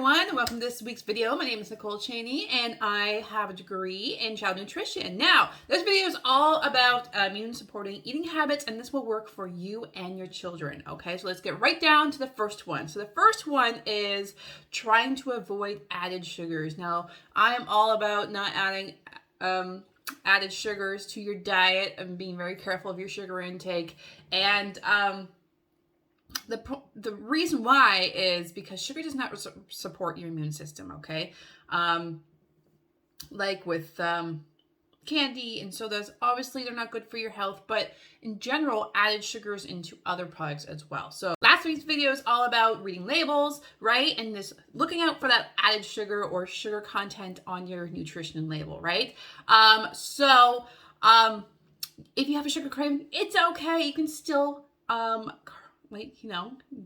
everyone, welcome to this week's video. My name is Nicole Cheney and I have a degree in child nutrition. Now, this video is all about immune supporting eating habits, and this will work for you and your children. Okay, so let's get right down to the first one. So the first one is trying to avoid added sugars. Now, I am all about not adding added sugars to your diet and being very careful of your sugar intake. And the reason why is because sugar does not support your immune system, okay? Like with candy and sodas, obviously they're not good for your health, but in general, added sugars into other products as well. So last week's video is all about reading labels, right? And this looking out for that added sugar or sugar content on your nutrition label, right? If you have a sugar craving, it's okay. You can still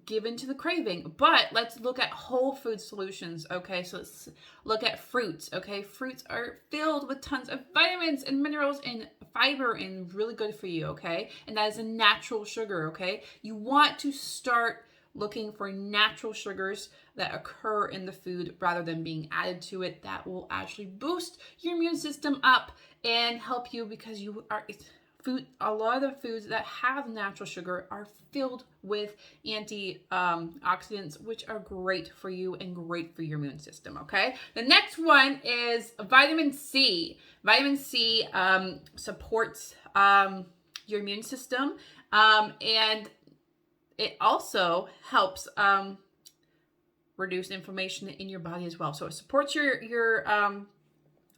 give into the craving. But let's look at whole food solutions, okay? So let's look at fruits, okay? Fruits are filled with tons of vitamins and minerals and fiber and really good for you, okay? And that is a natural sugar, okay? You want to start looking for natural sugars that occur in the food rather than being added to it. That will actually boost your immune system up and help you because a lot of the foods that have natural sugar are filled with antioxidants, which are great for you and great for your immune system, okay? The next one is vitamin C. Vitamin C supports your immune system, and it also helps reduce inflammation in your body as well. So it supports your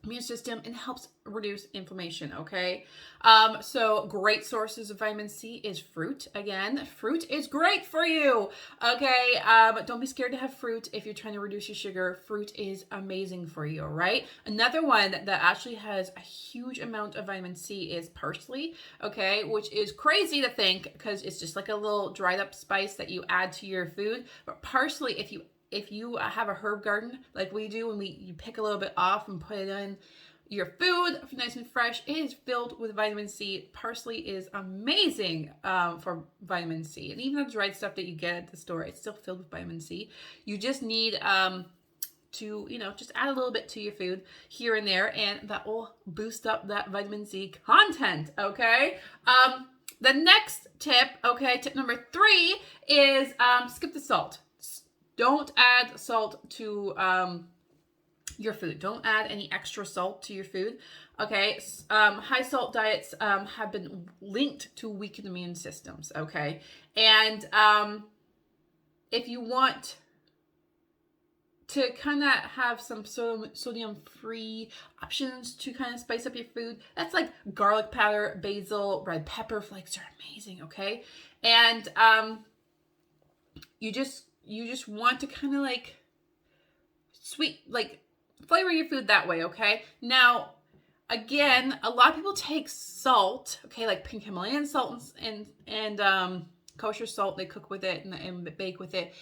immune system and helps reduce inflammation, okay? So great sources of vitamin C is fruit. Again, fruit is great for you, okay? But don't be scared to have fruit if you're trying to reduce your sugar. Fruit is amazing for you, right? Another one that actually has a huge amount of vitamin C is parsley, okay? Which is crazy to think because it's just like a little dried up spice that you add to your food. But parsley, if you have a herb garden like we do, and you pick a little bit off and put it in your food, nice and fresh, it is filled with vitamin C. Parsley is amazing for vitamin C. And even the dried stuff that you get at the store, it's still filled with vitamin C. You just need to, just add a little bit to your food here and there, and that will boost up that vitamin C content, okay? The next tip, okay, tip number 3 is skip the salt. Don't add salt to your food. Don't add any extra salt to your food. Okay, high salt diets have been linked to weakened immune systems. Okay, and if you want to kind of have some sodium-free options to kind of spice up your food, that's like garlic powder, basil, red pepper flakes are amazing. Okay, and you just want to kind of flavor your food that way, okay? Now, again, a lot of people take salt, okay, like pink Himalayan salt and kosher salt. They cook with it and bake with it,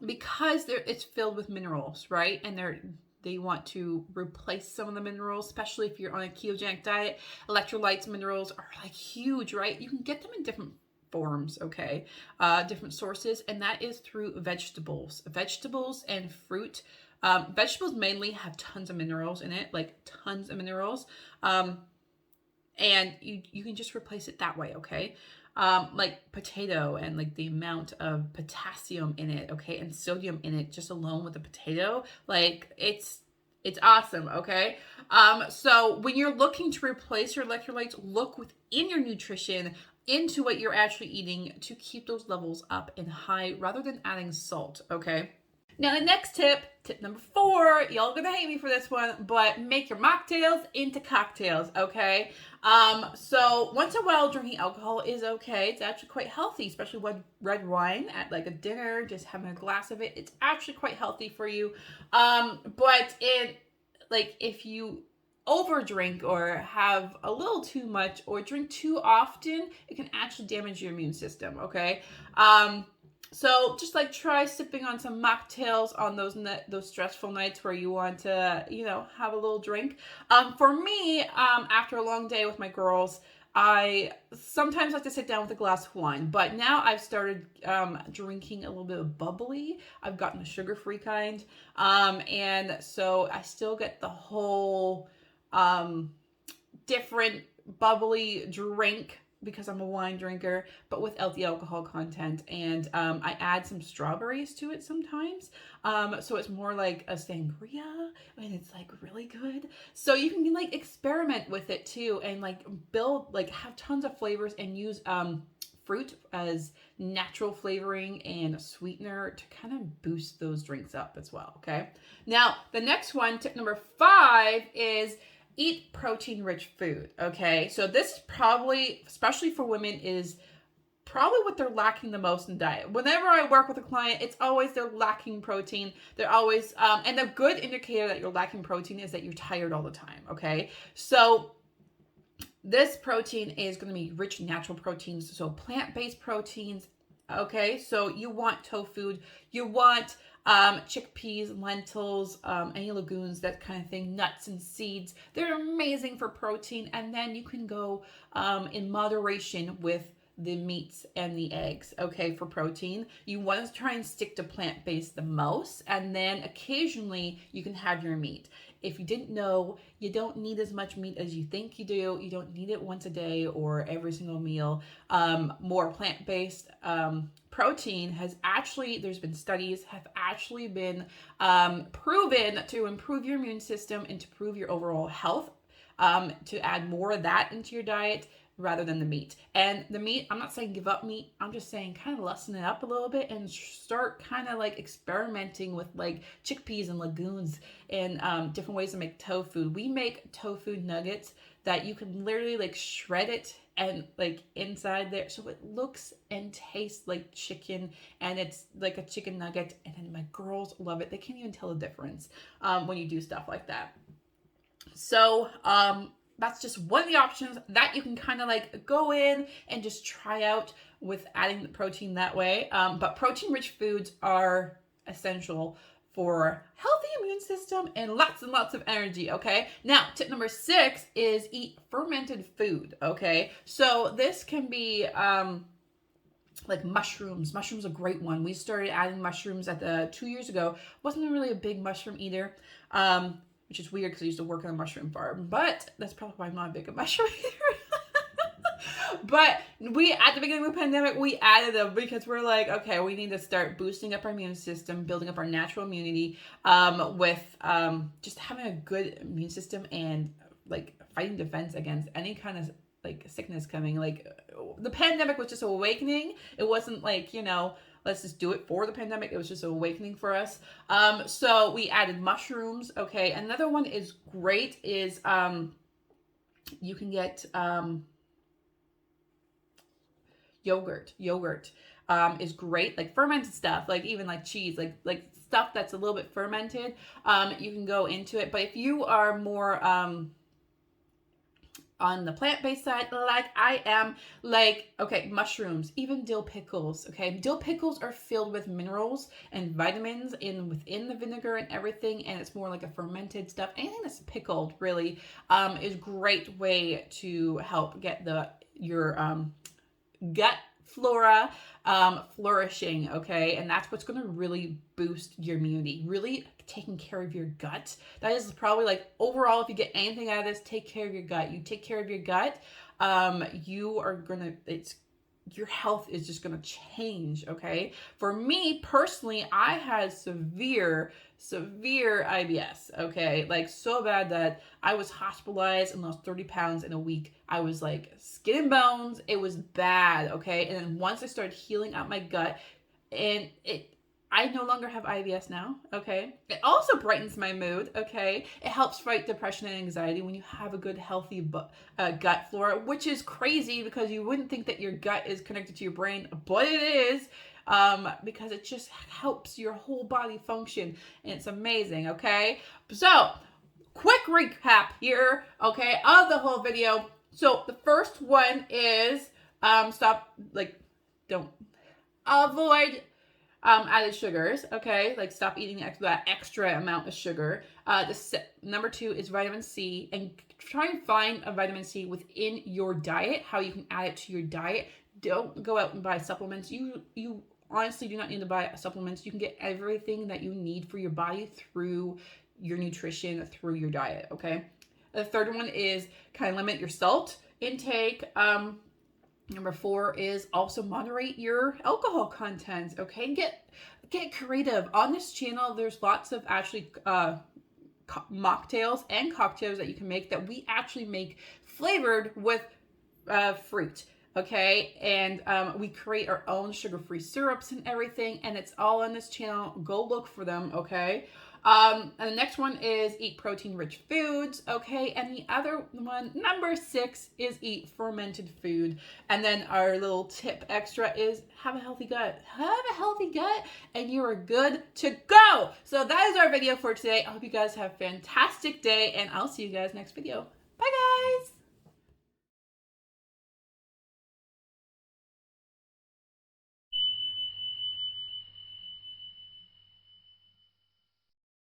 because it's filled with minerals, right? And they want to replace some of the minerals, especially if you're on a ketogenic diet. Electrolytes, minerals are huge, right? You can get them in different forms, okay, different sources, and that is through vegetables and fruit. Vegetables mainly have tons of minerals in it, tons of minerals, and you can just replace it that way, okay? Like potato and the amount of potassium in it, okay, and sodium in it just alone with the potato, it's awesome, okay? So when you're looking to replace your electrolytes, look within your nutrition into what you're actually eating to keep those levels up and high rather than adding salt, okay? Now the next tip number 4, y'all gonna hate me for this one, but make your mocktails into cocktails, okay? So once in a while drinking alcohol is okay. It's actually quite healthy, especially red wine at a dinner, just having a glass of it. It's actually quite healthy for you. But if you overdrink or have a little too much or drink too often, it can actually damage your immune system, okay? So just try sipping on some mocktails on those stressful nights where you want to, have a little drink. For me, after a long day with my girls, I sometimes like to sit down with a glass of wine, but now I've started drinking a little bit of bubbly. I've gotten the sugar-free kind, and so I still get the whole different bubbly drink because I'm a wine drinker, but without the alcohol content. And I add some strawberries to it sometimes. So it's more like a sangria, and it's like really good. So you can like experiment with it too, and like build, like have tons of flavors and use fruit as natural flavoring and sweetener to kind of boost those drinks up as well. Okay. Now, the next one, tip number 5, is eat protein-rich food, okay? So this is probably, especially for women, is probably what they're lacking the most in diet. Whenever I work with a client, it's always they're lacking protein. They're always, and a good indicator that you're lacking protein is that you're tired all the time, okay? So this protein is going to be rich in natural proteins, so plant-based proteins, okay? So you want tofu, you want chickpeas, lentils, any legumes, that kind of thing, nuts and seeds. They're amazing for protein. And then you can go in moderation with the meats and the eggs, okay, for protein. You want to try and stick to plant-based the most, and then occasionally you can have your meat. If you didn't know, you don't need as much meat as you think you do. You don't need it once a day or every single meal. More plant-based protein has actually, there's been studies, have actually been proven to improve your immune system and to improve your overall health, to add more of that into your diet rather than the meat. And the meat, I'm not saying give up meat. I'm just saying kind of lessen it up a little bit and start kind of like experimenting with like chickpeas and legumes and different ways to make tofu. We make tofu nuggets that you can literally like shred it and like inside there, so it looks and tastes like chicken, and it's like a chicken nugget. And then my girls love it. They can't even tell the difference when you do stuff like that. So that's just one of the options that you can kind of like go in and just try out with adding the protein that way. But protein-rich foods are essential for healthy immune system and lots of energy, okay? Now, tip number 6 is eat fermented food, okay? So this can be like mushrooms. Mushrooms are a great one. We started adding mushrooms at 2 years ago. Wasn't really a big mushroom eater, which is weird because I used to work on a mushroom farm, but that's probably why I'm not a big mushroom eater. But we, at the beginning of the pandemic, we added them because we're like, okay, we need to start boosting up our immune system, building up our natural immunity, with just having a good immune system and like fighting defense against any kind of like sickness coming. Like the pandemic was just an awakening. It wasn't like, you know, let's just do it for the pandemic. It was just an awakening for us. So we added mushrooms. Okay. Another one is great is you can get yogurt is great, like fermented stuff, like even like cheese, like stuff that's a little bit fermented. You can go into it, but if you are more on the plant-based side, like I am, like, okay, mushrooms, even dill pickles, okay? Dill pickles are filled with minerals and vitamins within the vinegar and everything, and it's more like a fermented stuff. Anything that's pickled really is a great way to help get your gut flora flourishing, okay? And that's what's going to really boost your immunity, really taking care of your gut. That is probably like overall, if you get anything out of this, take care of your gut. You take care of your gut, you are gonna, your health is just gonna change, okay? For me personally, I had severe IBS, okay? Like so bad that I was hospitalized and lost 30 pounds in a week. I was like skin and bones. It was bad, okay? And then once I started healing out my gut, and I no longer have IBS now, okay? It also brightens my mood, okay? It helps fight depression and anxiety when you have a good, healthy gut flora, which is crazy because you wouldn't think that your gut is connected to your brain, but it is, because it just helps your whole body function, and it's amazing, okay? So, quick recap here, okay, of the whole video. So, the first one is, avoid added sugars. Okay, like stop eating that extra amount of sugar. Number 2 is vitamin C, and try and find a vitamin C within your diet. How you can add it to your diet. Don't go out and buy supplements. You honestly do not need to buy supplements. You can get everything that you need for your body through your nutrition, through your diet. Okay. The third one is kind of limit your salt intake. Number 4 is also moderate your alcohol content. Okay, get creative. On this channel, there's lots of actually mocktails and cocktails that you can make that we actually make flavored with fruit. Okay, and we create our own sugar-free syrups and everything, and it's all on this channel. Go look for them. Okay. And the next one is eat protein-rich foods, okay? And the other one, number 6, is eat fermented food. And then our little tip extra is have a healthy gut. Have a healthy gut, and you are good to go. So that is our video for today. I hope you guys have a fantastic day, and I'll see you guys next video. Bye, guys!